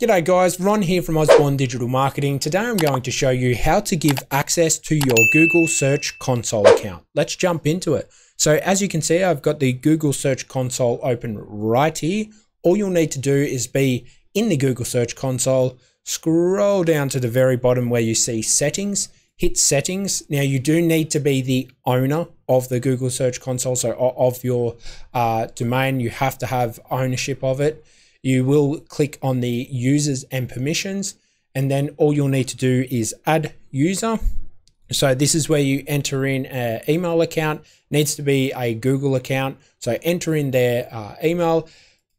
G'day guys, Ron here from Osborne Digital Marketing. Today I'm going to show you how to give access to your Google Search Console account. Let's jump into it. So as you can see, I've got the Google Search Console open right here. All you'll need to do is be in the Google Search Console, scroll down to the very bottom where you see settings, hit settings. Now you do need to be the owner of the Google Search Console, so of your domain. You have to have ownership of it. You will click on the users and permissions, and then all you'll need to do is add user. So this is where you enter in an email account. It needs to be a Google account. So enter in their email,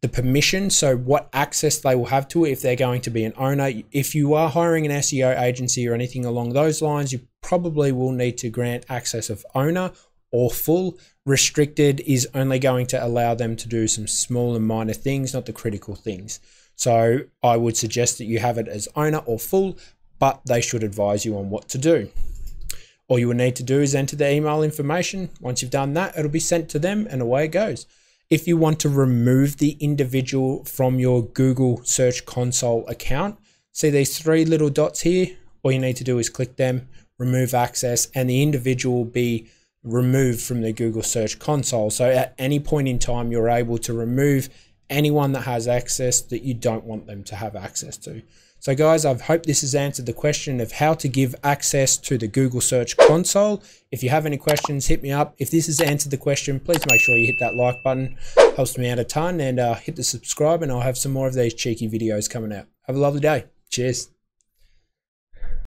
the permission, so what access they will have to it if they're going to be an owner. If you are hiring an SEO agency or anything along those lines, you probably will need to grant access of owner or full. Restricted is only going to allow them to do some small and minor things, not the critical things. So I would suggest that you have it as owner or full, but they should advise you on what to do. All you will need to do is enter the email information. Once you've done that, it'll be sent to them and away it goes. If you want to remove the individual from your Google Search Console account, see these three little dots here? All you need to do is click them, remove access, and the individual will be removed from the Google Search Console. So at any point in time, you're able to remove anyone that has access that you don't want them to have access to. So guys, I hope this has answered the question of how to give access to the Google Search Console. If you have any questions, hit me up. If this has answered the question, please make sure you hit that like button. Helps me out a ton, and hit the subscribe, and I'll have some more of these cheeky videos coming out. Have a lovely day. Cheers.